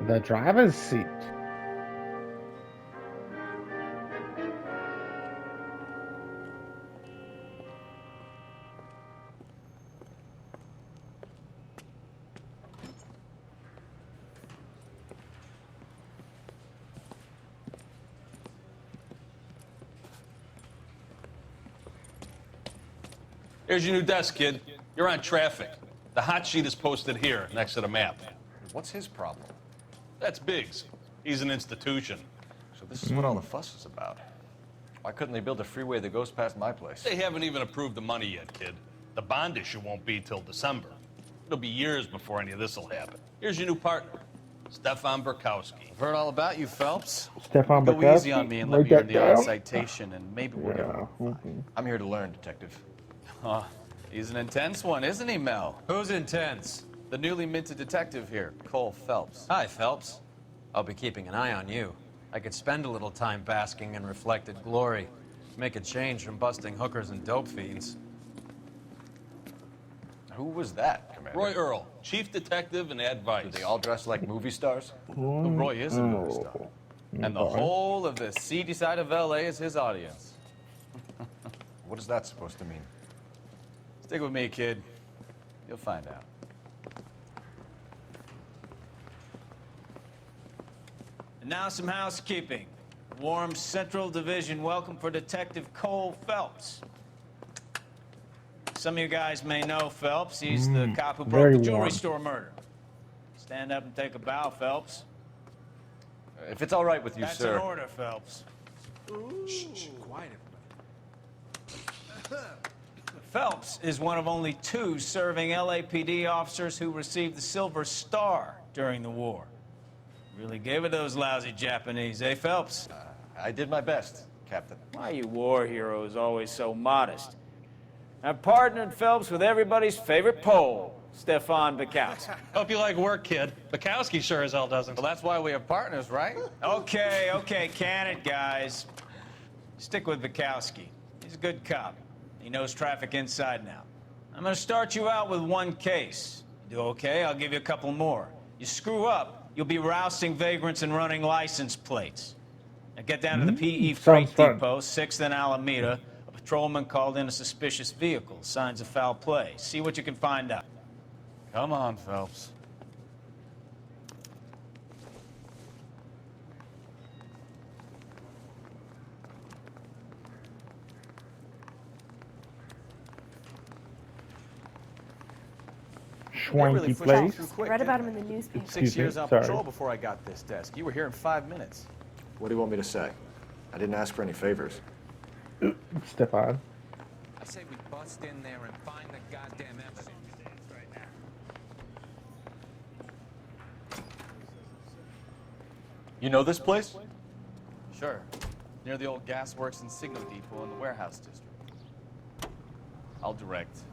The driver's seat. Here's your new desk, kid. You're on traffic. The hot sheet is posted here, next to the map. What's his problem? That's Biggs. He's an institution. So this is what all the fuss is about. Why couldn't they build a freeway that goes past my place? They haven't even approved the money yet, kid. The bond issue won't be till December. It'll be years before any of this will happen. Here's your new partner, Stefan Burkowski. I've heard all about you, Phelps. Stefan Go Burkowski. easy on me and let Write me earn that the odd down. citation, and maybe we'll get along. I'm here to learn, Detective. Oh, he's an intense one, isn't he, Mel? Who's intense? The newly minted detective here, Cole Phelps. Hi, Phelps. I'll be keeping an eye on you. I could spend a little time basking in reflected glory. Make a change from busting hookers and dope fiends. Who was that, Commander? Roy Earl, chief detective and advice. Do they all dress like movie stars? Roy is a movie star. Oh. And the whole of the seedy side of L.A. is his audience. What is that supposed to mean? Stick with me, kid. You'll find out. And now some housekeeping. Warm Central Division welcome for Detective Cole Phelps. Some of you guys may know Phelps. He's the cop who very broke the jewelry warm. store murder. Stand up and take a bow, Phelps. If it's all right with you, That's sir. an order, Phelps. Quiet, Phelps is one of only 2 serving LAPD officers who received the Silver Star during the war. Really gave it those lousy Japanese, eh, Phelps? I did my best, Captain. Why you war heroes always so modest? I've partnered Phelps with everybody's favorite Pole, Stefan Burkowski. Hope you like work, kid. Bukowski sure as hell doesn't. Well, that's why we have partners, right? Okay, can it, guys? Stick with Burkowski. He's a good cop. He knows traffic inside now. I'm gonna start you out with 1 case. You do okay, I'll give you a couple more. You screw up, you'll be rousting vagrants and running license plates. Now get down to the PE Freight Sounds fun. Depot, 6th and Alameda. A patrolman called in a suspicious vehicle, signs of foul play. See what you can find out. Come on, Phelps. Schwanky place. Read about him in the newspaper. 6 years me, on sorry. patrol before I got this desk. You were here in 5 minutes. What do you want me to say? I didn't ask for any favors. Stefan. I say we bust in there and find the goddamn evidence. You know this place? Sure. Near the old gas works and signal depot in the warehouse district. I'll direct.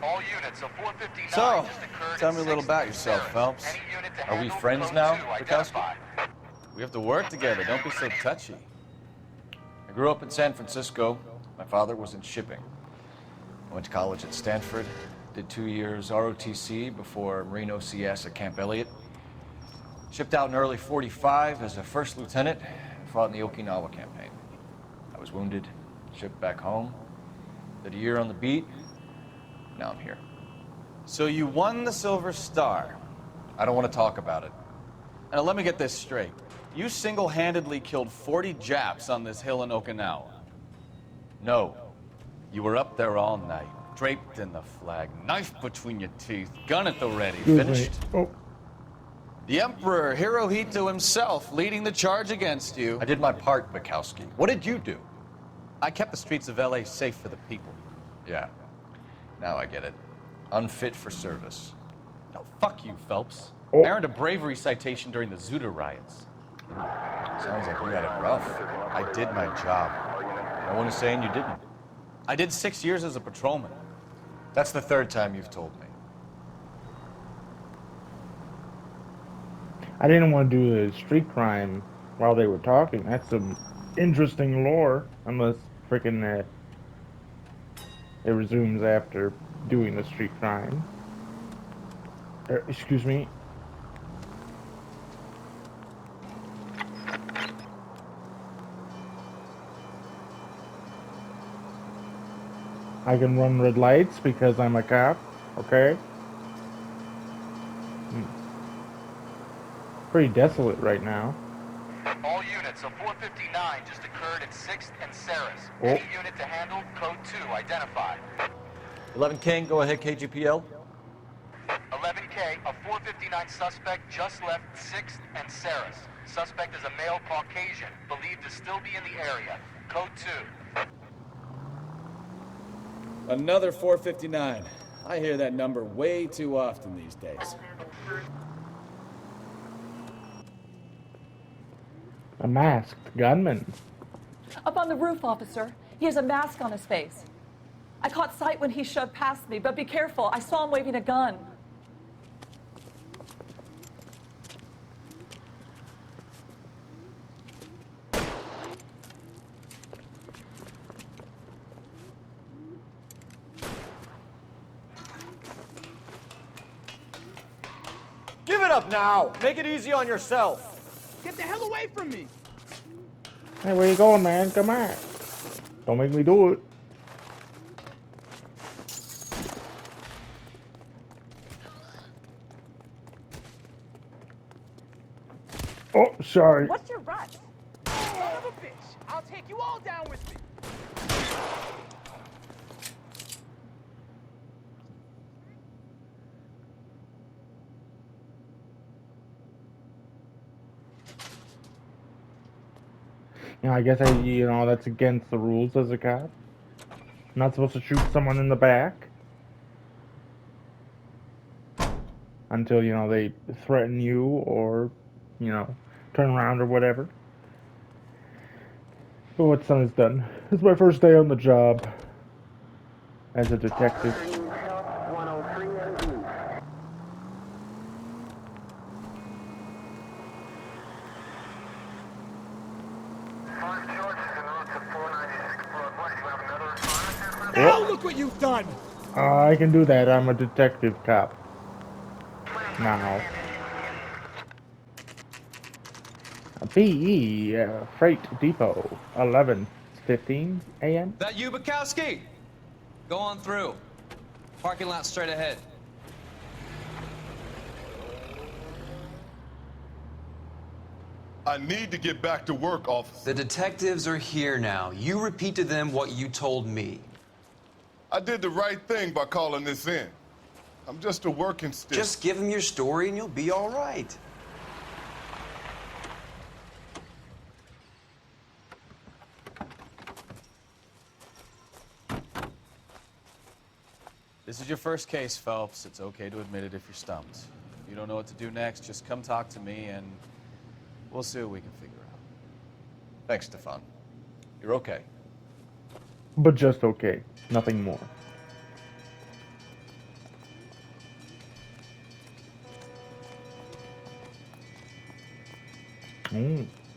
All units, a 459 So, just occurred tell at me a little about 6:32. yourself, Phelps. Any unit to Are we handle friends code now, 2 Burkowski? identified. We have to work together. Don't be so touchy. I grew up in San Francisco. My father was in shipping. I went to college at Stanford, did 2 years ROTC before Marine OCS at Camp Elliott. Shipped out in early 45 as a first lieutenant, fought in the Okinawa campaign. I was wounded, shipped back home, did a year on the beat. Now I'm here. So you won the Silver Star. I don't want to talk about it. Now let me get this straight. You single-handedly killed 40 Japs on this hill in Okinawa. No. You were up there all night, draped in the flag, knife between your teeth, gun at the ready. Excuse me. Finished? Oh, The Emperor Hirohito himself leading the charge against you. I did my part, Bukowski. What did you do? I kept the streets of LA safe for the people. Yeah. Now I get it. Unfit for service. No, fuck you, Phelps. Oh. I earned a bravery citation during the Zuda riots. Sounds like you had it rough. I did my job. No one is saying you didn't. I did 6 years as a patrolman. That's the 3rd time you've told me. I didn't want to do the street crime while they were talking. That's some interesting lore. Unless freaking It resumes after doing the street crime. Excuse me. I can run red lights because I'm a cop. Okay. Pretty desolate right now. All units, a 459 just occurred at 6th and Saris. Oh. Any unit to handle, code 2 identified. 11 King, go ahead, KGPL. 11K, a 459 suspect just left 6th and Saris. Suspect is a male Caucasian, believed to still be in the area. Code 2. Another 459. I hear that number way too often these days. A masked gunman. Up on the roof, officer. He has a mask on his face. I caught sight when he shoved past me, but be careful. I saw him waving a gun. Give it up now! Make it easy on yourself! Get the hell away from me! Hey, where you going, man? Come on. Don't make me do it. Oh, sorry. What's your rush? Son of a bitch! I'll take you all down with me! I guess that's against the rules as a cop. I'm not supposed to shoot someone in the back until, they threaten you or, turn around or whatever. But what's done is done. It's my first day on the job as a detective. Now look what you've done! I can do that. I'm a detective cop. Now. PE, Freight Depot, 11:15 a.m. That you, Bukowski? Go on through. Parking lot straight ahead. I need to get back to work, officer. The detectives are here now. You repeat to them what you told me. I did the right thing by calling this in. I'm just a working stiff. Just give them your story and you'll be all right. This is your first case, Phelps. It's okay to admit it if you're stumped. If you don't know what to do next, just come talk to me and we'll see what we can figure out. Thanks, Stefan. You're okay. But just okay. Nothing more.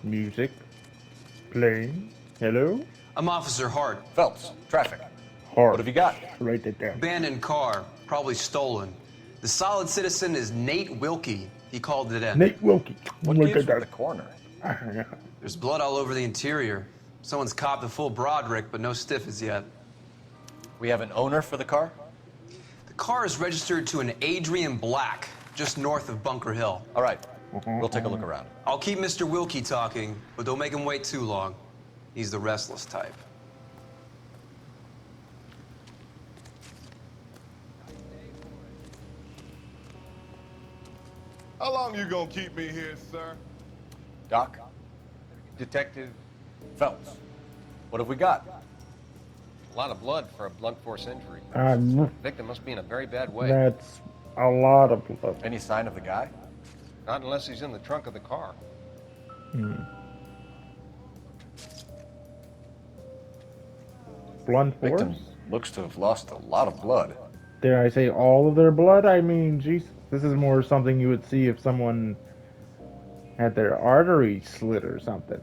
Music. Playing. Hello? I'm Officer Hart. Phelps, traffic. Hart. What have you got? Write that down. Abandoned car, probably stolen. The solid citizen is Nate Wilkie. He called it in. Nate Wilkie. What Write gives that from the down. corner? There's blood all over the interior. Someone's copped a full Broderick, but no stiff as yet. We have an owner for the car? The car is registered to an Adrian Black, just north of Bunker Hill. All right. We'll take a look around. I'll keep Mr. Wilkie talking, but don't make him wait too long. He's the restless type. How long you gonna keep me here, sir? Doc? Detective, Phelps. What have we got? a lot of blood for a blunt force injury. Victim must be in a very bad way. That's a lot of blood. Any sign of the guy? Not unless he's in the trunk of the car. Blunt force? Victim looks to have lost a lot of blood. Dare I say all of their blood? I mean, Jesus, this is more something you would see if someone had their artery slit or something.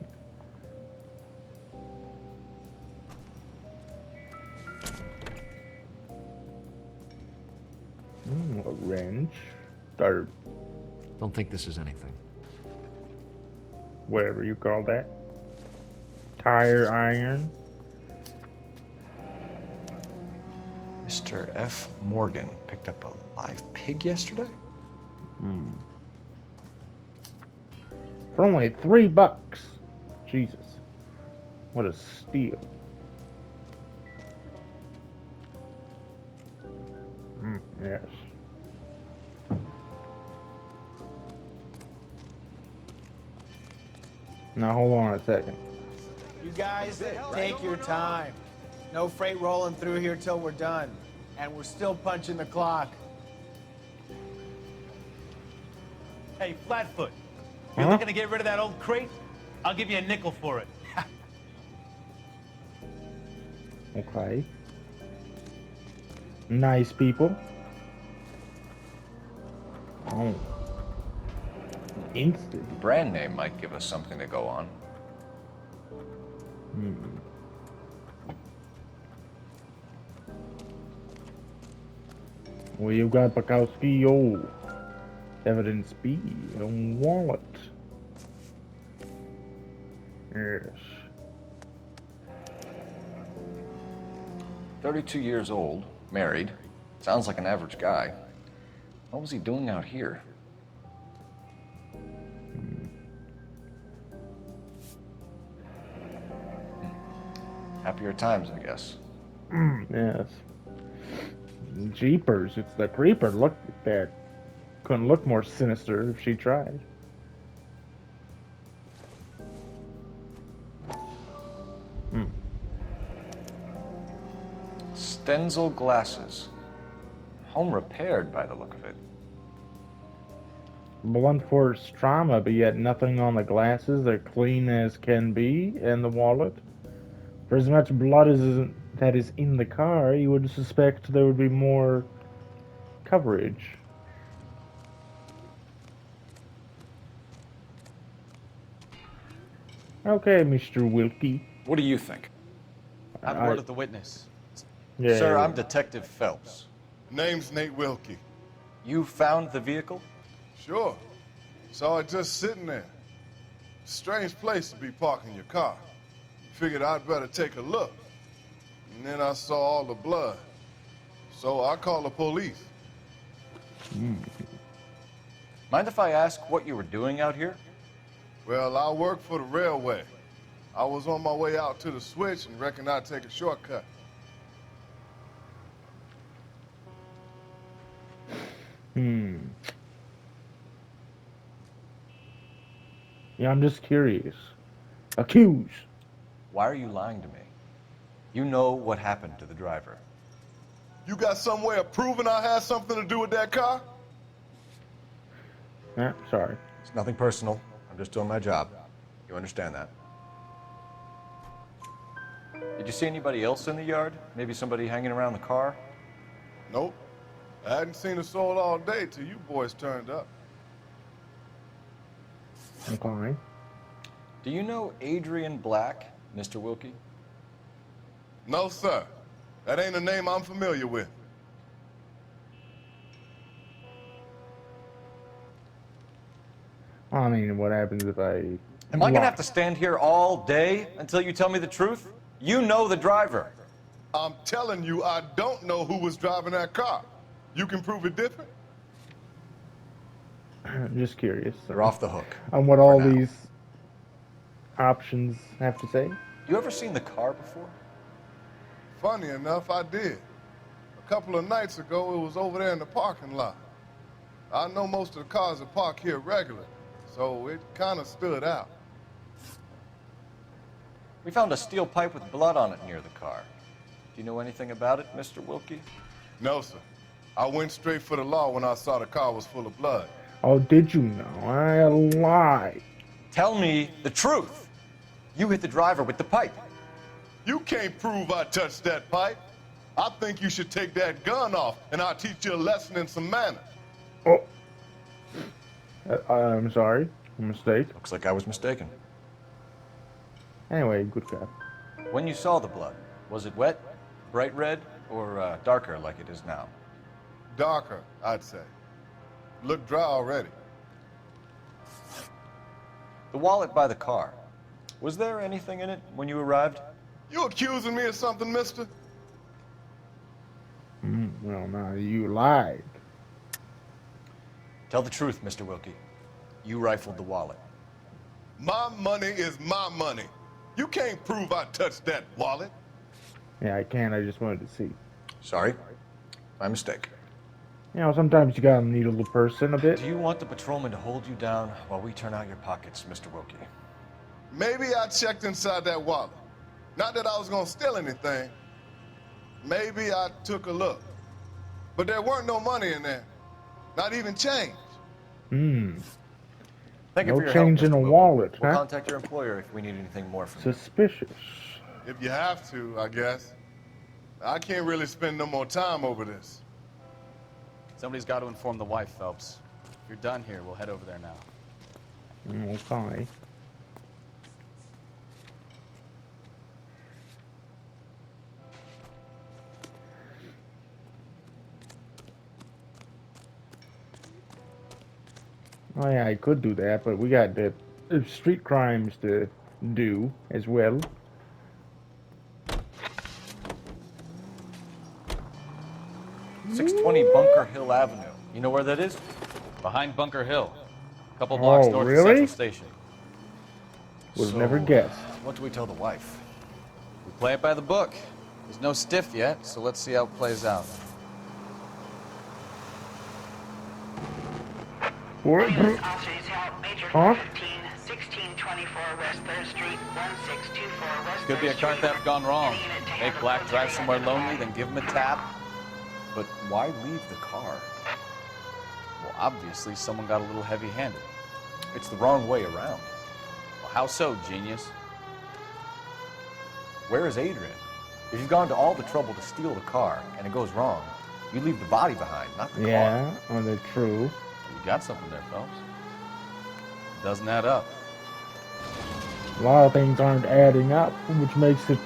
A wrench. Or Don't think this is anything. whatever you call that. Tire iron. Mr. F. Morgan picked up a live pig yesterday? For only $3. Jesus. What a steal. Yes. Now hold on a second. You guys, take your time. No freight rolling through here till we're done. And we're still punching the clock. Hey, Flatfoot, you looking to get rid of that old crate? I'll give you a nickel for it. Okay. Nice people. Oh. Instant. Brand name might give us something to go on. Well, you got Bukowski, yo. Evidence B, a wallet. Yes. 32 years old, married. Sounds like an average guy. What was he doing out here? Happier times, I guess. Yes. Jeepers, it's the creeper. Look at that. Couldn't look more sinister if she tried. Stenzel glasses. Home repaired by the look of it. Blunt force trauma, but yet nothing on the glasses. They're clean as can be, and the wallet. For as much blood as that is in the car, you would suspect there would be more coverage. Okay, Mr. Wilkie. What do you think? Have a word with the witness. Yeah, Sir, yeah. I'm Detective Phelps. Name's Nate Wilkie. You found the vehicle? Sure. Saw it just sitting there. Strange place to be parking your car. Figured I'd better take a look. And then I saw all the blood. So I called the police. Mind if I ask what you were doing out here? Well, I work for the railway. I was on my way out to the switch and reckoned I'd take a shortcut. Yeah, I'm just curious. Accused. Why are you lying to me? You know what happened to the driver. You got some way of proving I had something to do with that car? Sorry. It's nothing personal. I'm just doing my job. You understand that? Did you see anybody else in the yard? Maybe somebody hanging around the car? Nope. I hadn't seen a soul all day till you boys turned up. Okay. Do you know Adrian Black, Mr. Wilkie? No, sir. That ain't a name I'm familiar with. I mean, what happens if I... Am I gonna have to stand here all day until you tell me the truth? You know the driver. I'm telling you, I don't know who was driving that car. You can prove it different? I'm just curious. You're off the hook. On what all these options have to say. You ever seen the car before? Funny enough, I did. A couple of nights ago, it was over there in the parking lot. I know most of the cars that park here regular, so it kind of stood out. We found a steel pipe with blood on it near the car. Do you know anything about it, Mr. Wilkie? No, sir. I went straight for the law when I saw the car was full of blood. Oh, did you know? I lied. Tell me the truth. You hit the driver with the pipe. You can't prove I touched that pipe. I think you should take that gun off, and I'll teach you a lesson in some manners. Oh. I'm sorry. A mistake. Looks like I was mistaken. Anyway, good guy. When you saw the blood, was it wet, bright red, or darker like it is now? Darker, I'd say. Look dry already. The wallet by the car. Was there anything in it when you arrived? You accusing me of something, mister? Well, now you lied. Tell the truth, Mr. Wilkie. You rifled the wallet. My money is my money. You can't prove I touched that wallet. Yeah, I can. I just wanted to see. Sorry. My mistake. You know, sometimes you gotta needle the person a bit. Do you want the patrolman to hold you down while we turn out your pockets, Mr. Wilkie? Maybe I checked inside that wallet. Not that I was gonna steal anything. Maybe I took a look. But there weren't no money in there. Not even change. Thank you No for your change help, in Mr. a Wilkie. wallet, We'll huh? contact your employer if we need anything more from you. Suspicious. If you have to, I guess. I can't really spend no more time over this. Somebody's got to inform the wife, Phelps. If you're done here, we'll head over there now. Okay. Oh yeah, I could do that, but we got the street crimes to do as well. $620 Bunker Hill Avenue. You know where that is? Behind Bunker Hill. A couple blocks north of really? Central Station. Would have never guessed. What do we tell the wife? We play it by the book. There's no stiff yet, so let's see how it plays out. What? Officers help. Major Huh? 15, 1624 West 3rd Street, 1624 West Could be a 3rd car Street. theft gone wrong. Any unit to Make handle Black code drive 3 somewhere identify. lonely, then give him a tap. But why leave the car? Well, obviously, someone got a little heavy-handed. It's the wrong way around. Well, how so, genius? Where is Adrian? If you've gone to all the trouble to steal the car and it goes wrong, you leave the body behind, not the car. Yeah, oh, that's true. You got something there, Phelps. Doesn't add up. A lot of things aren't adding up, which makes it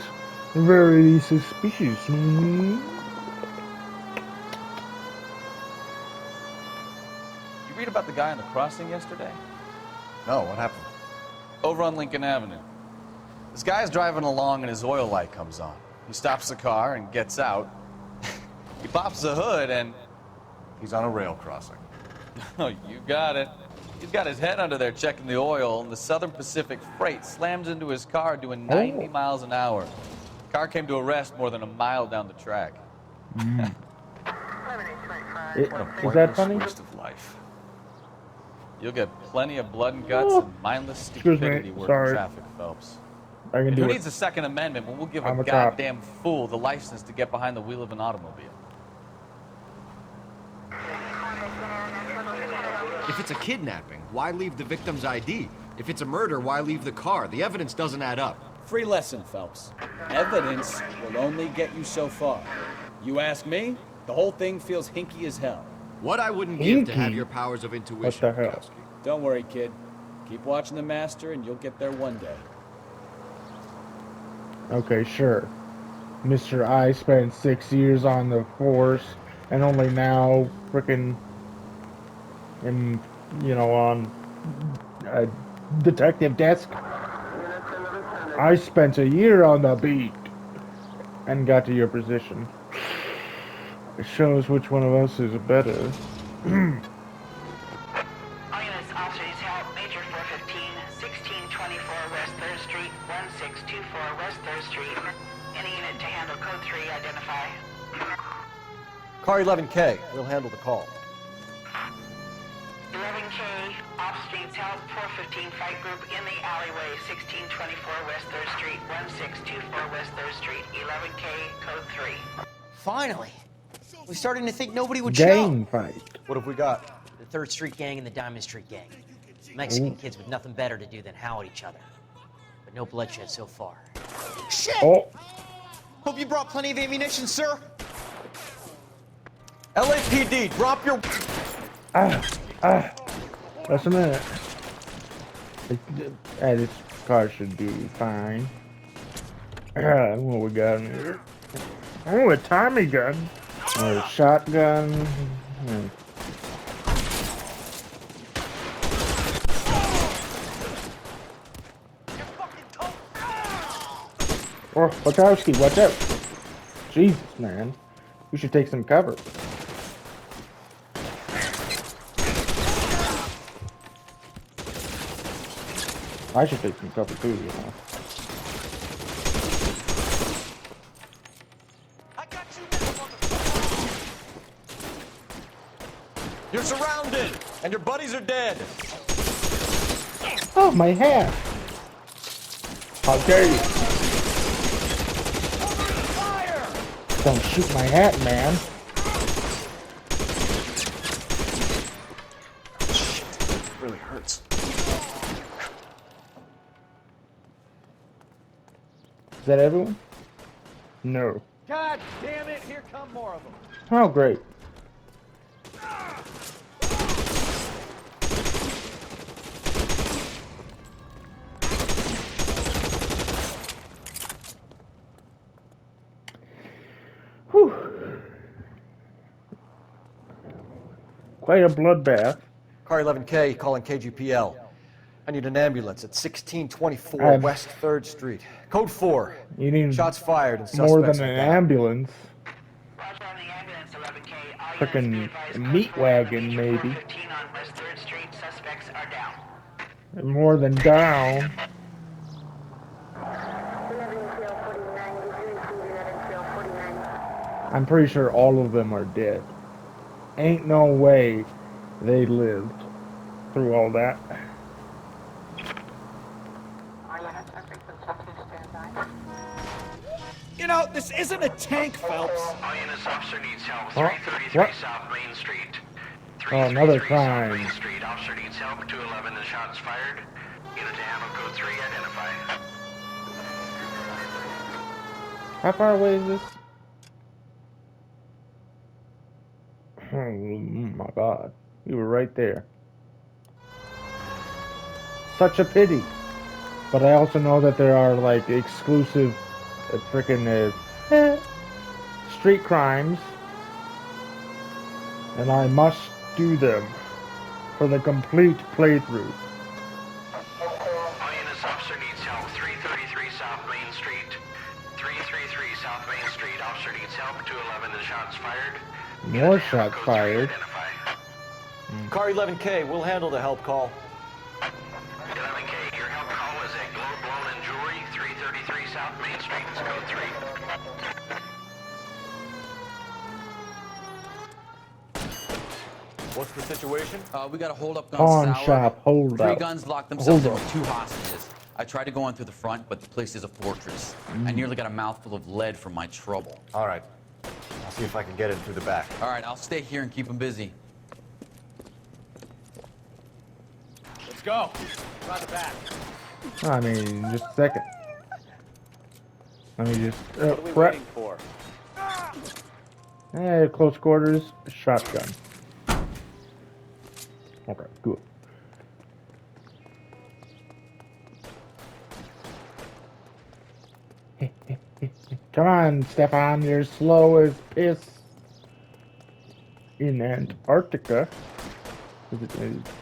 very suspicious. You read about the guy on the crossing yesterday? No, what happened? Over on Lincoln Avenue. This guy's driving along and his oil light comes on. He stops the car and gets out. He pops the hood and... He's on a rail crossing. Oh, you got it. He's got his head under there checking the oil, and the Southern Pacific Freight slams into his car doing 90 miles an hour. The car came to a rest more than a mile down the track. Is that funny? Waste of life. You'll get plenty of blood and guts and mindless Excuse me, stupidity working sorry. traffic, Phelps. I can And do who it. needs a Second Amendment when we'll give I'm a a cop. goddamn fool the license to get behind the wheel of an automobile? If it's a kidnapping, why leave the victim's ID? If it's a murder, why leave the car? The evidence doesn't add up. Free lesson, Phelps. Evidence will only get you so far. You ask me, the whole thing feels hinky as hell. What I wouldn't give to have Hinky? your powers of What intuition. the hell? Don't worry, kid. Keep watching the master and you'll get there one day. Okay, sure. Mr. I spent 6 years on the force and only now frickin' am, you know, on a detective desk. I spent a year on the beat and got to your position. It shows which one of us is better. All units, officers help. Major 415, 1624 West 3rd Street, 1624 West 3rd Street. Any unit to handle code 3 identify. Car 11K, we'll handle the call. 11K, off streets help. 415 fight group in the alleyway, 1624 West 3rd Street, 1624 West 3rd Street. 11K, code 3. Finally! We're starting to think nobody would Gang show. fight. What have we got? The 3rd Street Gang and the Diamond Street Gang. Mexican kids with nothing better to do than howl at each other. But no bloodshed so far. Shit! Oh, Hope you brought plenty of ammunition, sir. LAPD, drop your... just a minute. This car should do fine. What we got in here? Oh, a Tommy gun. Or a shotgun. Oh, Wachowski, watch out. Jesus, man. We should take some cover. I should take some cover too, you know. You're surrounded, and your buddies are dead. Oh, my hat. How dare you? Don't shoot my hat, man. Shit, it really hurts. Is that everyone? No. God damn it, here come more of them. Oh, great. Whew. Quite a bloodbath. Car 11K calling KGPL. I need an ambulance at 1624 West 3rd Street. Code 4. You need shots fired and more suspects than an are down. ambulance. Frickin' meat wagon, maybe. More than down. I'm pretty sure all of them are dead. Ain't no way they lived through all that. You know, this isn't a tank, Phelps. INS officer needs help. Huh? 333 What? South Main Street. Oh, another 333 South crime. Main Street. Officer needs help. 211. The shots fired. Unit to handle code 3. Identify. How far away is this? Oh my god. You were right there. Such a pity. But I also know that there are like exclusive frickin' street crimes. And I must do them for the complete playthrough. INS officer needs help. 333 South Main Street. 333 South Main Street. Officer needs help. 211. The shots fired. More shots fired. Car 11K, we'll handle the help call. 11K, your help call is a glow blown and jewelry. 333 South Main Street. It's code 3. What's the situation? We got a hold-up gun Pawn sour. shop, hold Three up. guns locked themselves in Hold with two hostages. I tried to go in through the front, but the place is a fortress. I nearly got a mouthful of lead from my trouble. All right. I'll see if I can get in through the back. All right, I'll stay here and keep them busy. Let's go. Around the back. I mean, just a second. Let me just What are we prep. waiting for? Close quarters, shotgun. Okay, good. Come on, Stefan, you're slow as piss. In Antarctica. Is it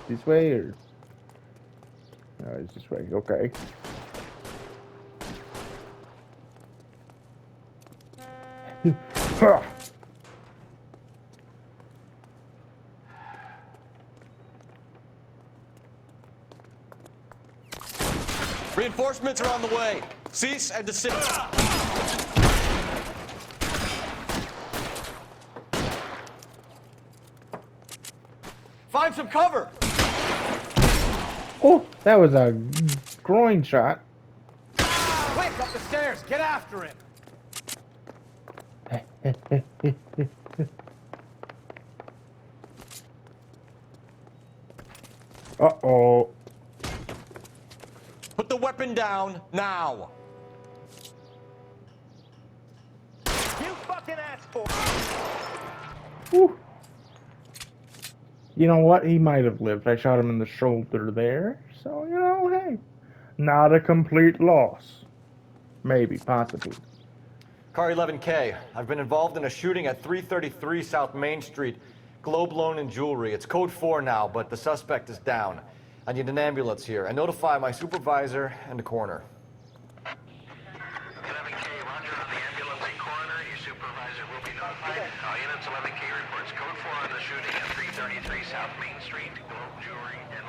this way or? No, it's this way. Okay. Reinforcements are on the way. Cease and desist. Find some cover. Oh, that was a groin shot. Quick, up the stairs. Get after him. Uh-oh. Put the weapon down now. You fucking asshole. Whew. You know what? He might have lived. I shot him in the shoulder there. So, you know, hey. Not a complete loss. Maybe, possibly. Car 11K. I've been involved in a shooting at 333 South Main Street. Globe Loan and Jewelry. It's code 4 now, but the suspect is down. I need an ambulance here. And notify my supervisor and the coroner. 11K, roger on the ambulance and coroner. Your supervisor will be notified. All units, 11K reports code 4 on the shooting at 333 South Main Street. Globe Jewelry and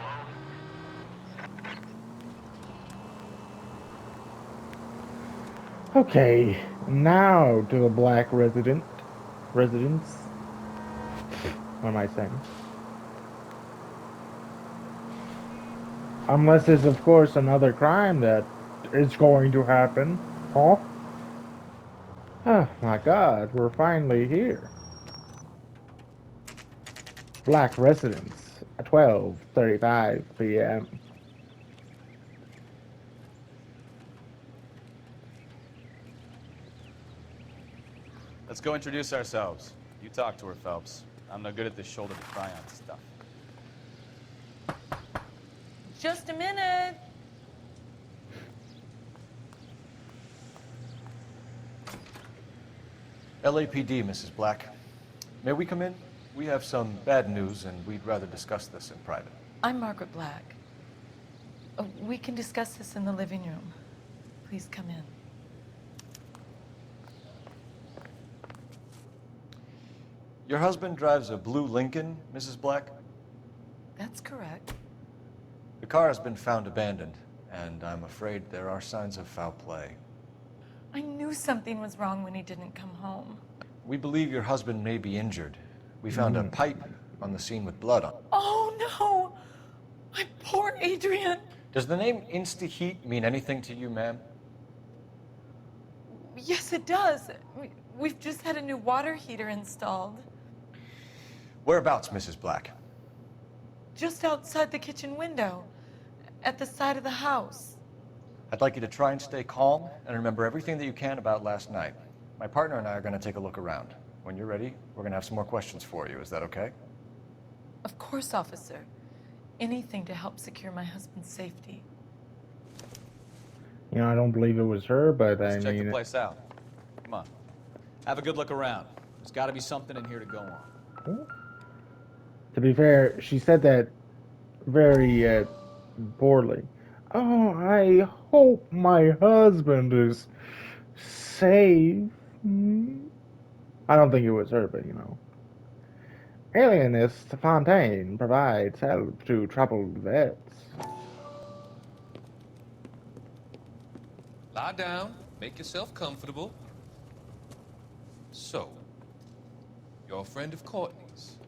Loan. Okay, now to the black residence. What am I saying? Unless there's, of course, another crime that is going to happen. Huh? Oh my god, we're finally here. Black residence, 12:35 p.m. Let's go introduce ourselves. You talk to her, Phelps. I'm no good at this shoulder to cry on stuff. Just a minute. LAPD, Mrs. Black. May we come in? We have some bad news, and we'd rather discuss this in private. I'm Margaret Black. We can discuss this in the living room. Please come in. Your husband drives a blue Lincoln, Mrs. Black? That's correct. The car has been found abandoned, and I'm afraid there are signs of foul play. I knew something was wrong when he didn't come home. We believe your husband may be injured. We found a pipe on the scene with blood on it. Oh, no! My poor Adrian! Does the name Insta-Heat mean anything to you, ma'am? Yes, it does. We've just had a new water heater installed. Whereabouts, Mrs. Black? Just outside the kitchen window, at the side of the house. I'd like you to try and stay calm and remember everything that you can about last night. My partner and I are going to take a look around. When you're ready, we're going to have some more questions for you. Is that okay? Of course, officer. Anything to help secure my husband's safety. You know, I don't believe it was her, but Let's I check mean... the place out. Come on. Have a good look around. There's got to be something in here to go on. To be fair, she said that very poorly. Oh, I hope my husband is safe. I don't think it was her, but you know. Alienist Fontaine provides help to troubled vets. Lie down, make yourself comfortable. So, you're a friend of Courtney's?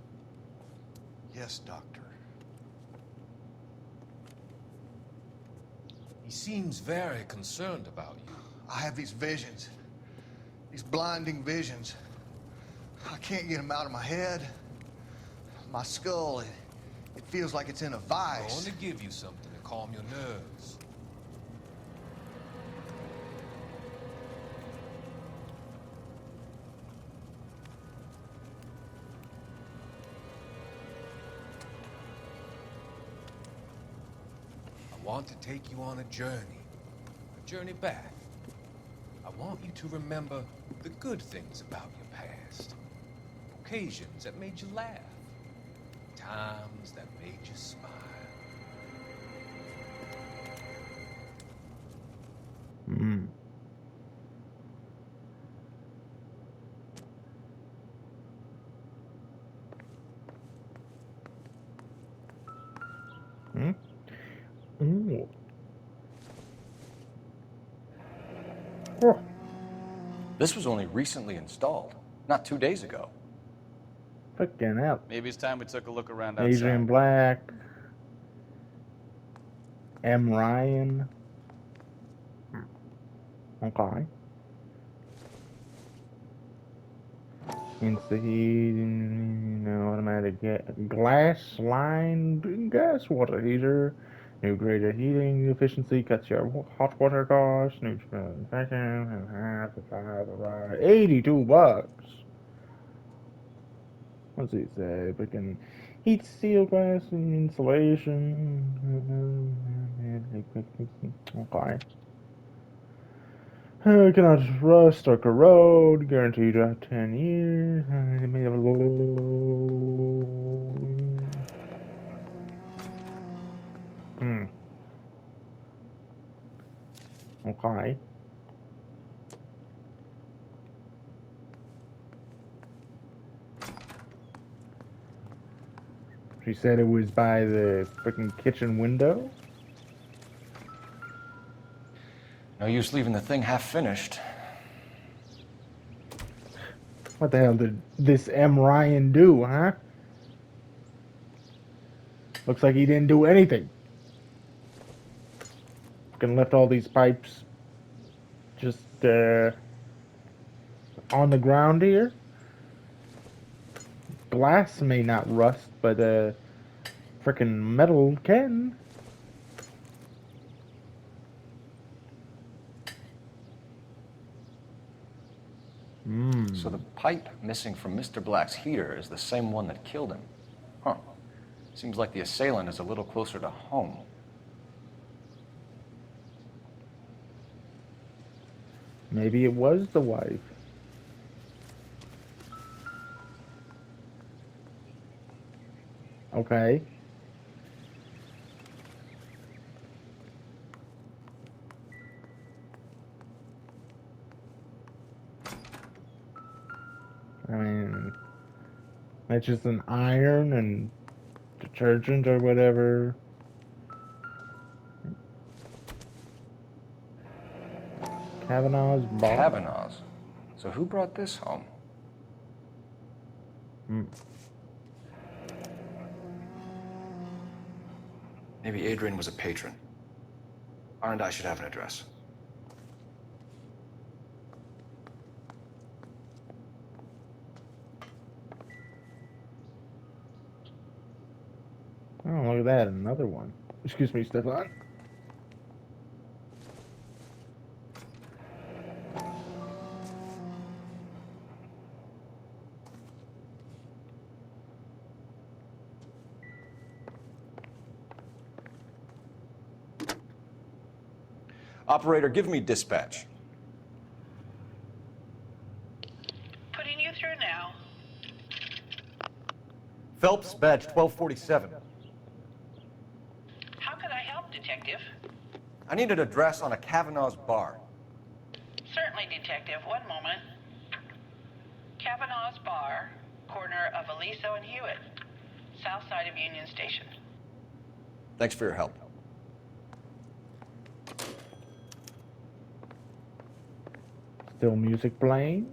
Yes, Doctor. He seems very concerned about you. I have these visions. These blinding visions. I can't get them out of my head. My skull, it feels like it's in a I'm vice. going to give you something to calm your nerves. I want to take you on a journey back. I want you to remember the good things about your past. Occasions that made you laugh. Times that made you smile. Ooh. Oh. This was only recently installed, not 2 days ago. Fucking hell. Maybe it's time we took a look around outside. Adrian Black. M. Ryan. Okay. Insta-heat, automatic glass line gas water heater. New greater heating efficiency cuts your hot water costs. New vacuum, $82. What's he say? Freaking heat steel glass insulation. Okay. Cannot rust or corrode. Guaranteed 10 years. Hmm. Okay. She said it was by the freaking kitchen window. No use leaving the thing half finished. What the hell did this M. Ryan do, huh? Looks like he didn't do anything. Fucking left all these pipes just on the ground here. Glass may not rust, but freaking metal can. So the pipe missing from Mr. Black's heater is the same one that killed him. Huh. Seems like the assailant is a little closer to home. Maybe it was the wife. Okay. I mean, that's just an iron and detergent or whatever. Kavanaugh's bar. Kavanaugh's. So who brought this home? Maybe Adrian was a patron. R&I should have an address. Oh, look at that, another one. Excuse me, Stefan. Operator, give me dispatch. Putting you through now. Phelps, badge 1247. How could I help, Detective? I need an address on a Kavanaugh's bar. Certainly, Detective. One moment. Kavanaugh's Bar, corner of Aliso and Hewitt, south side of Union Station. Thanks for your help. Still music playing.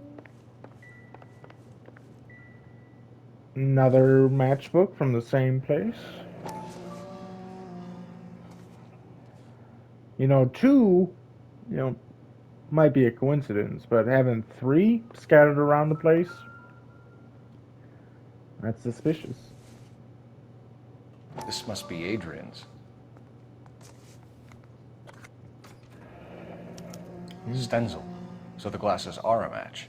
Another matchbook from the same place. You know, two, might be a coincidence, but having three scattered around the place, that's suspicious. This must be Adrian's. Stenzel. So the glasses are a match.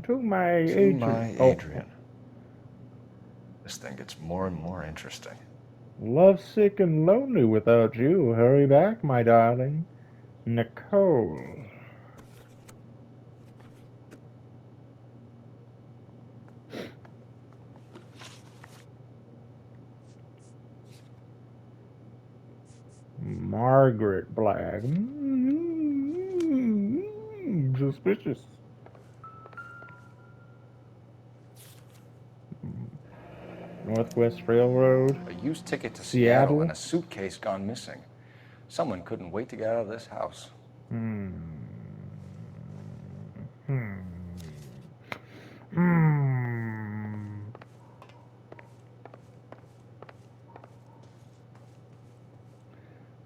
To my Adrian. This thing gets more and more interesting. Lovesick and lonely without you. Hurry back, my darling. Nicole. Margaret Black. Suspicious. Northwest Railroad. A used ticket to Seattle and a suitcase gone missing. Someone couldn't wait to get out of this house.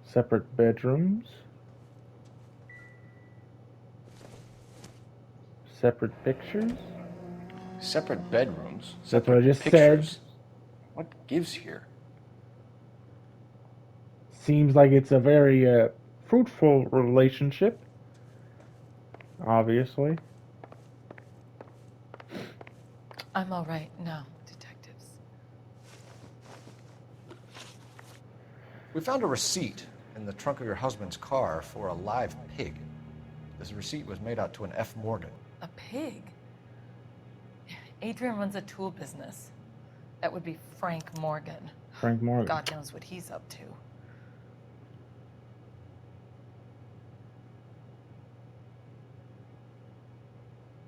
Separate bedrooms. Separate pictures. Separate bedrooms. That's what I just pictures. said. What gives here? Seems like it's a very fruitful relationship. Obviously. I'm all right now, detectives. We found a receipt in the trunk of your husband's car for a live pig. This receipt was made out to an F. Morgan. A pig? Adrian runs a tool business. That would be Frank Morgan. Frank Morgan. God knows what he's up to.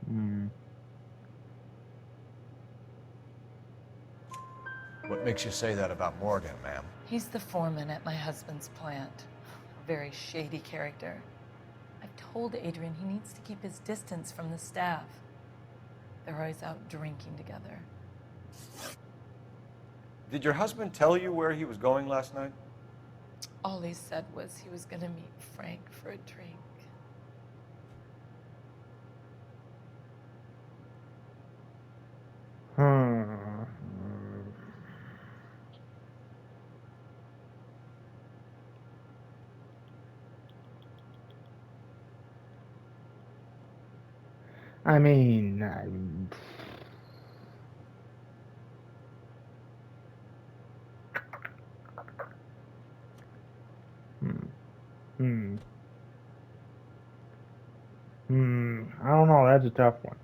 Hmm. What makes you say that about Morgan, ma'am? He's the foreman at my husband's plant. A very shady character. I've told Adrian he needs to keep his distance from the staff. They're always out drinking together. Did your husband tell you where he was going last night? All he said was he was gonna meet Frank for a drink. I mean, I don't know. That's a tough one.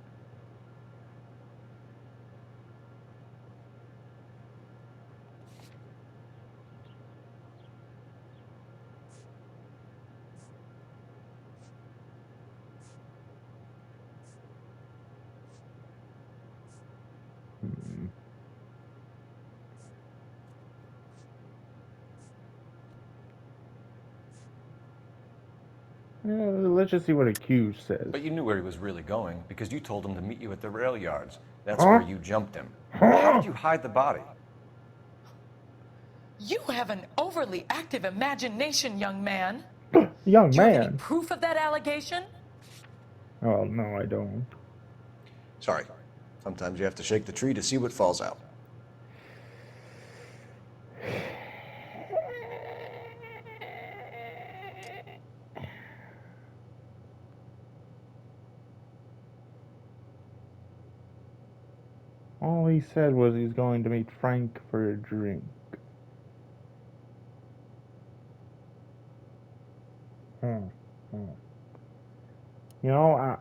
Let's just see what accused says. But you knew where he was really going because you told him to meet you at the rail yards. That's Huh? where you jumped him. How did you hide the body? You have an overly active imagination, young man. Young Do you have any man. proof of that allegation? Oh, no, I don't. Sorry. Sometimes you have to shake the tree to see what falls out. All he said was he's going to meet Frank for a drink. You know,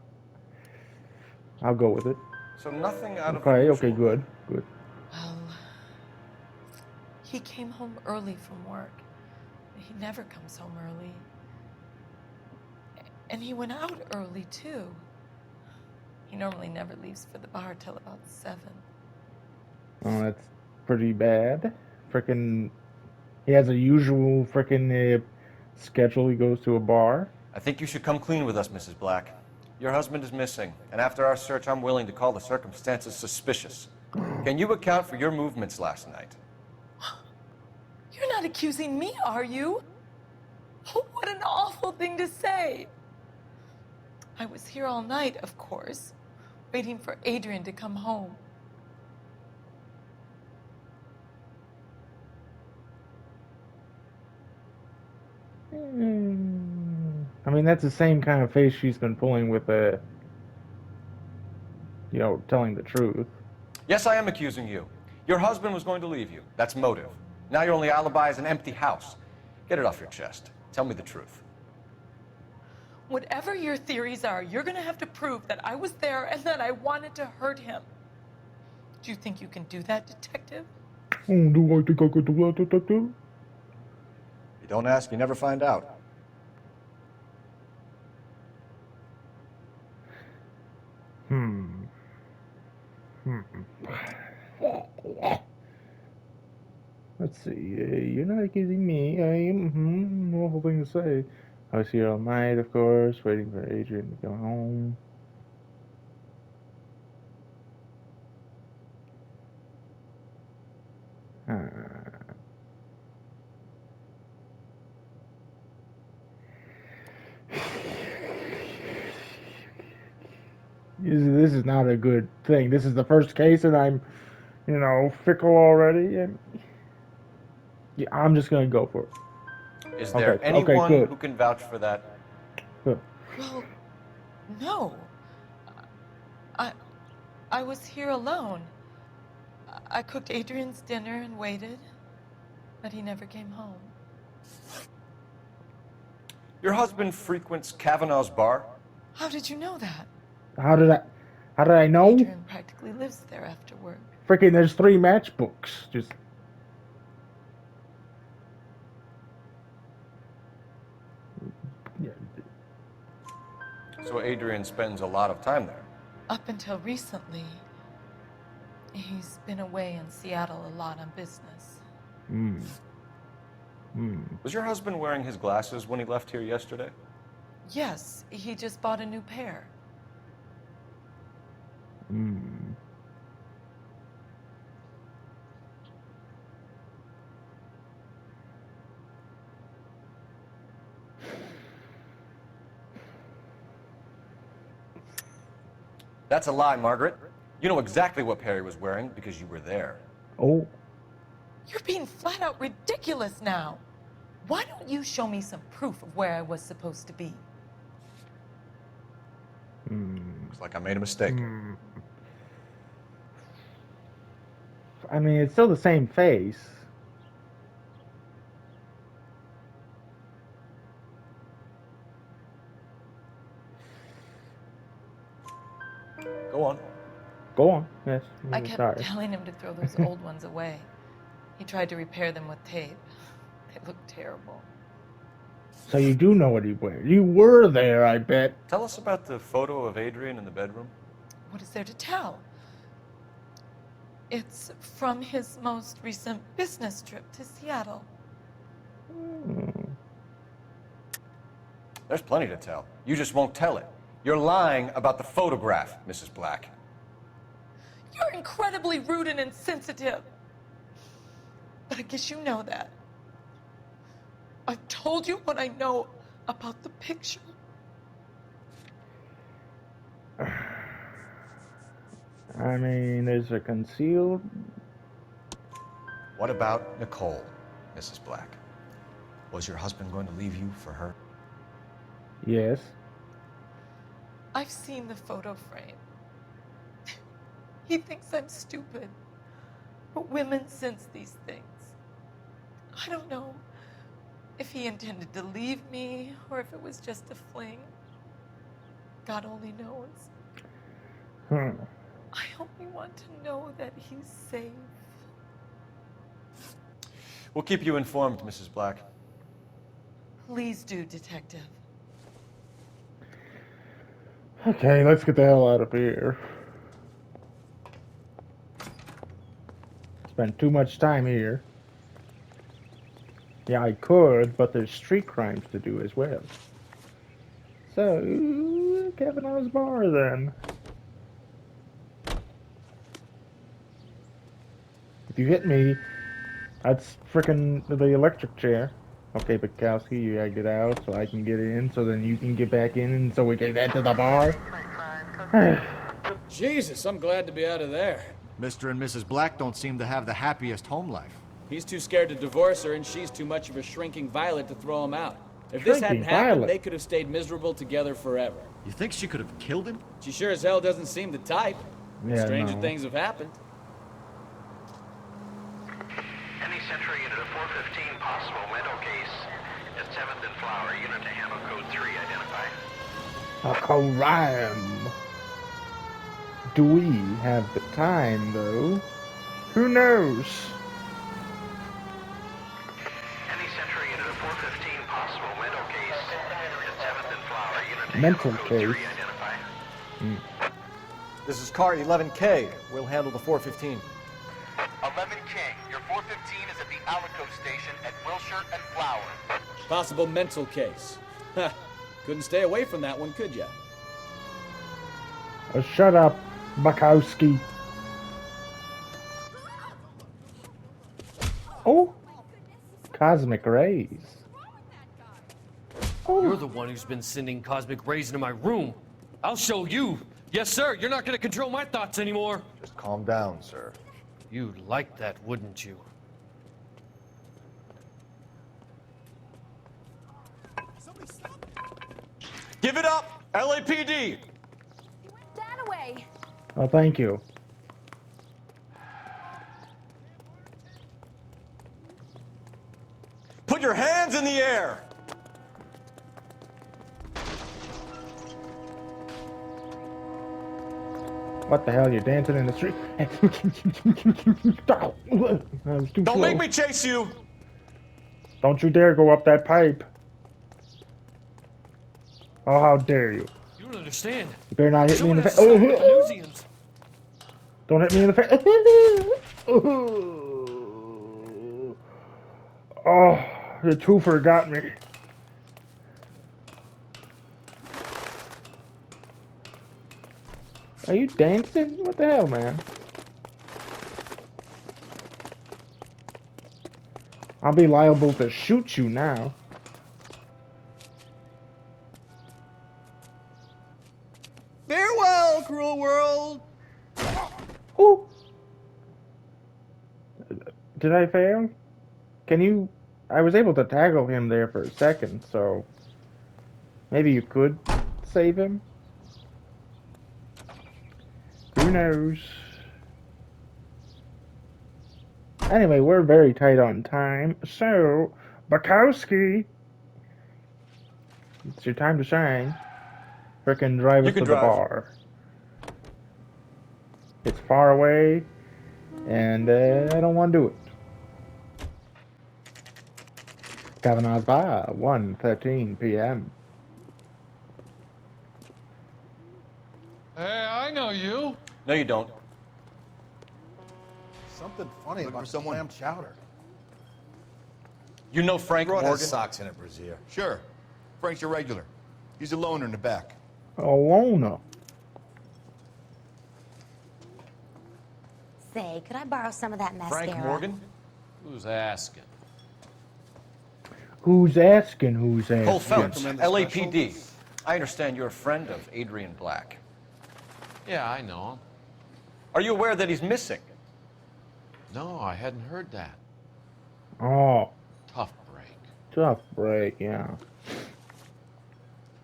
I'll go with it. So nothing out of Okay, the okay, usual. good, good. Well, he came home early from work. He never comes home early. And he went out early, too. He normally never leaves for the bar till about 7. Oh, that's pretty bad. Frickin', he has a usual frickin' schedule. He goes to a bar. I think you should come clean with us, Mrs. Black. Your husband is missing, and after our search, I'm willing to call the circumstances suspicious. Can you account for your movements last night? You're not accusing me, are you? What an awful thing to say. I was here all night, of course, waiting for Adrian to come home. I mean, that's the same kind of face she's been pulling with telling the truth. Yes, I am accusing you. Your husband was going to leave you. That's motive. Now your only alibi is an empty house. Get it off your chest. Tell me the truth. Whatever your theories are, you're gonna have to prove that I was there and that I wanted to hurt him. Do you think you can do that, detective? Oh, do I think I could do that, detective? You don't ask, you never find out. Let's see. You're not accusing me. I am. Awful thing to say. I was here all night, of course, waiting for Adrian to come home. This is not a good thing. This is the first case, and I'm, fickle already. And yeah, I'm just gonna go for it. Is there Okay, anyone good. who can vouch for that? Good. Well, No. I was here alone. I cooked Adrian's dinner and waited, but he never came home. Your husband frequents Kavanaugh's bar? How did you know that? How did I know? Adrian practically lives there after work. Freaking, there's 3 matchbooks. Just. So Adrian spends a lot of time there? Up until recently, he's been away in Seattle a lot on business. Was your husband wearing his glasses when he left here yesterday? Yes, he just bought a new pair. That's a lie, Margaret. You know exactly what pair he was wearing because you were there. Oh. You're being flat out ridiculous now. Why don't you show me some proof of where I was supposed to be? Looks like I made a mistake. I mean, it's still the same face. Go on. Go on. Yes. I kept telling him to throw those old ones away. He tried to repair them with tape. They looked terrible. So you do know what he wears. You were there, I bet. Tell us about the photo of Adrian in the bedroom. What is there to tell? It's from his most recent business trip to Seattle. There's plenty to tell. You just won't tell it. You're lying about the photograph, Mrs. Black. You're incredibly rude and insensitive. But I guess you know that. I've told you what I know about the picture. I mean, there's a concealed... What about Nicole, Mrs. Black? Was your husband going to leave you for her? Yes. I've seen the photo frame. He thinks I'm stupid. But women sense these things. I don't know if he intended to leave me or if it was just a fling. God only knows. I only want to know that he's safe. We'll keep you informed, Mrs. Black. Please do, Detective. Okay, let's get the hell out of here. Spent too much time here. Yeah, I could, but there's street crimes to do as well. So, Kavanaugh's bar then. If you hit me, that's frickin' the electric chair. Okay, Bukowski, you gotta get out so I can get in, so then you can get back in, and so we can get to the bar. Jesus, I'm glad to be out of there. Mr. and Mrs. Black don't seem to have the happiest home life. He's too scared to divorce her, and she's too much of a shrinking violet to throw him out. If this hadn't happened, they could have stayed miserable together forever. You think she could have killed him? She sure as hell doesn't seem the type. Yeah, Stranger no. things have happened. Any Central unit of 415 possible mental case at 7th and Flower. Unit to handle code 3. Identify. A crime. Do we have the time, though? Who knows? Any Central unit of 415 possible mental case at 7th and Flower. Unit to Mental handle code 3. case. Identify. This is car 11K. We'll handle the 415. 11K, your 415 is at the Alico station at Wilshire and Flower. Possible mental case. Ha! Couldn't stay away from that one, could ya? Shut up, Bukowski. Oh, cosmic rays. Oh. You're the one who's been sending cosmic rays into my room. I'll show you. Yes, sir. You're not going to control my thoughts anymore. Just calm down, sir. You'd like that, wouldn't you? Give it up! LAPD! Danaway! Oh, thank you. Put your hands in the air! What the hell? You're dancing in the street? That was too Don't slow. make me chase you! Don't you dare go up that pipe. Oh, how dare you. You don't understand. You better not hit me in the face. Oh, Oh, don't hit me in the face. Oh, the twofer got me. Are you dancing? What the hell, man? I'll be liable to shoot you now. Farewell, cruel world! Ooh. Did I fail? Can you... I was able to tackle him there for a second, so... Maybe you could save him? Who knows? Anyway, we're very tight on time, so... Bukowski! It's your time to shine. Frickin' drive us to the bar. It's far away, and I don't want to do it. Kavanaugh's Bar, 1:13 p.m. Hey, I know you. No, you don't. Something funny about clam chowder. You know Frank Brought Morgan? his socks in a brassiere. Sure. Frank's your regular. He's a loner in the back. A loner. Say, could I borrow some of that mascara? Frank Morgan? Who's asking? Who's asking? Who's asking? Cole Phelps, LAPD. I understand you're a friend of Adrian Black. Yeah, I know him. Are you aware that he's missing? No, I hadn't heard that. Oh. Tough break. Tough break, yeah.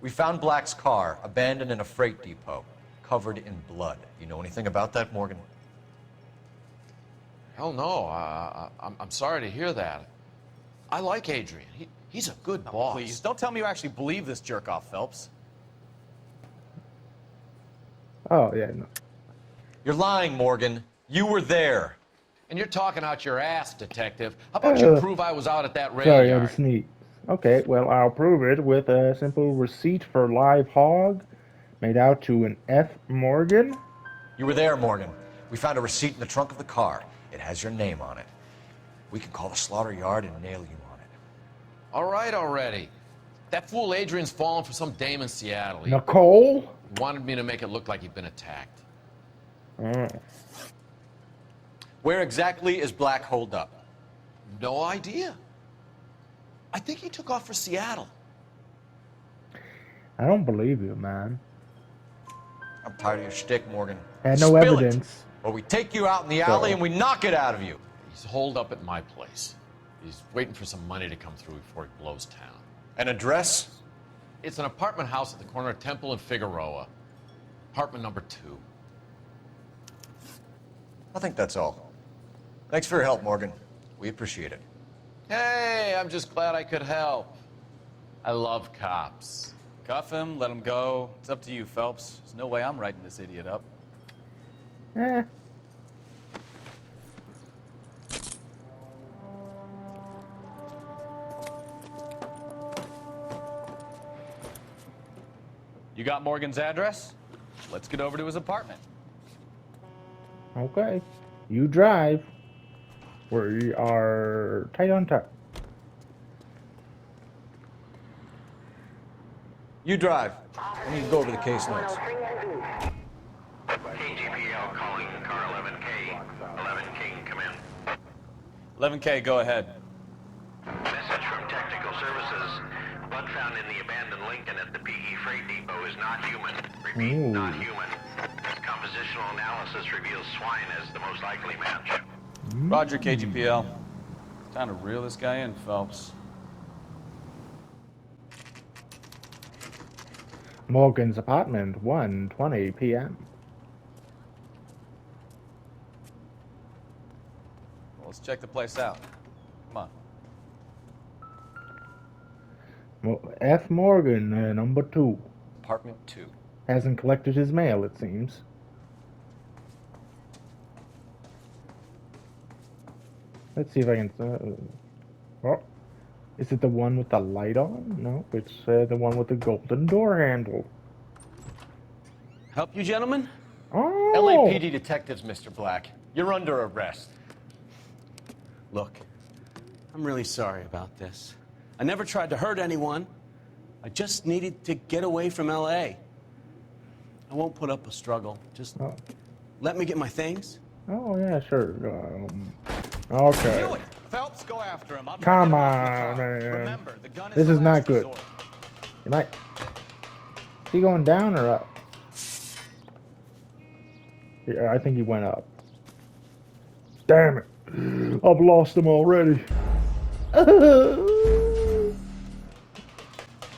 We found Black's car abandoned in a freight depot, covered in blood. You know anything about that, Morgan? Hell no. I'm sorry to hear that. I like Adrian. He's a good boss. Please, don't tell me you actually believe this jerk-off, Phelps. Oh, yeah, no. You're lying, Morgan. You were there. And you're talking out your ass, detective. How about you prove I was out at that rail Sorry, I yard? had to sneak. Okay, well, I'll prove it with a simple receipt for live hog made out to an F. Morgan. You were there, Morgan. We found a receipt in the trunk of the car. It has your name on it. We can call the slaughter yard and nail you on it. All right already. That fool Adrian's fallen for some dame in Seattle. He Nicole? wanted me to make it look like he'd been attacked. Where exactly is Black holed up? No idea. I think he took off for Seattle. I don't believe you, man. I'm tired of your shtick, Morgan. Had no Spill evidence. Or we take you out in the alley and we knock it out of you. He's holed up at my place. He's waiting for some money to come through before he blows town. An address? It's an apartment house at the corner of Temple and Figueroa. Apartment number 2. I think that's all. Thanks for your help, Morgan. We appreciate it. Hey, I'm just glad I could help. I love cops. Cuff him, let him go. It's up to you, Phelps. There's no way I'm writing this idiot up. Eh. You got Morgan's address? Let's get over to his apartment. Okay. You drive. We are tight on time. You drive. I need to go over the case notes. KGPL calling car 11K. 11K, come in. 11K, go ahead. Message from Technical Services. Blood found in the abandoned Lincoln at the PE Freight Depot is not human. Repeat, not human. Compositional analysis reveals swine as the most likely match. Roger, KGPL. It's time to reel this guy in, Phelps. Morgan's apartment, 1:20 p.m. Well, let's check the place out. Come on. F. Morgan, number 2. Apartment 2. Hasn't collected his mail, it seems. Let's see if I can... oh. Is it the one with the light on? No, it's the one with the golden door handle. Help you, gentlemen? Oh! LAPD detectives, Mr. Black. You're under arrest. Look, I'm really sorry about this. I never tried to hurt anyone. I just needed to get away from LA. I won't put up a struggle. Just let me get my things. Oh, yeah, sure. Okay. Do it! Phelps, go after him. I'll Come on, man. Remember, the gun This the is not last good. resort. You might... Is he going down or up? Yeah, I think he went up. Damn it. I've lost him already.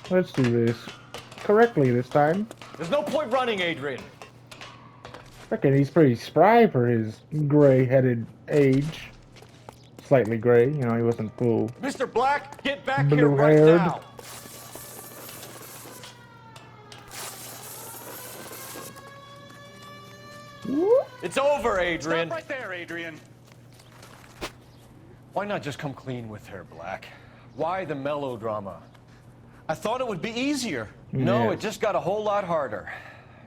Let's do this correctly this time. There's no point running, Adrian. Reckon he's pretty spry for his gray-headed age. Slightly gray, you know, he wasn't full. Mr. Black, get back here right Blue-haired. now. It's over, Adrian. Stop right there, Adrian. Why not just come clean with her, Black? Why the melodrama? I thought it would be easier. No, Yes. it just got a whole lot harder.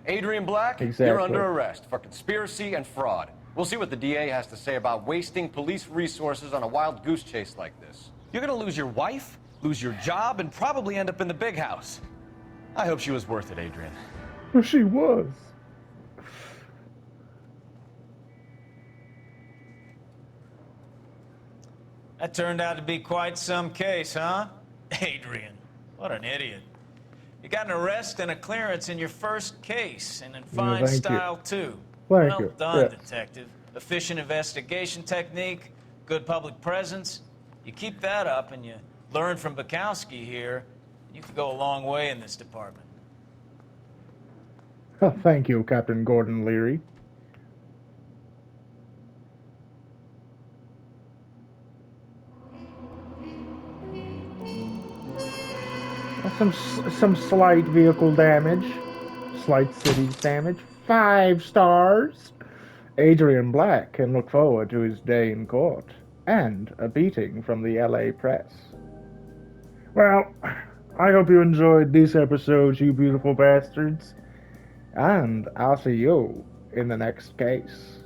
Adrian Black, Exactly. you're under arrest for conspiracy and fraud. We'll see what the DA has to say about wasting police resources on a wild goose chase like this. You're gonna lose your wife, lose your job, and probably end up in the big house. I hope she was worth it, Adrian. Well, she was. That turned out to be quite some case, huh? Adrian, what an idiot. You got an arrest and a clearance in your first case, and in fine thank you. style, too. Thank Well you. done, Yeah. detective. Efficient investigation technique, good public presence. You keep that up and you learn from Bukowski here, you could go a long way in this department. Thank you, Captain Gordon Leary. Some slight vehicle damage, slight city damage. 5 stars. Adrian Black can look forward to his day in court and a beating from the LA press. Well, I hope you enjoyed this episode, you beautiful bastards, and I'll see you in the next case.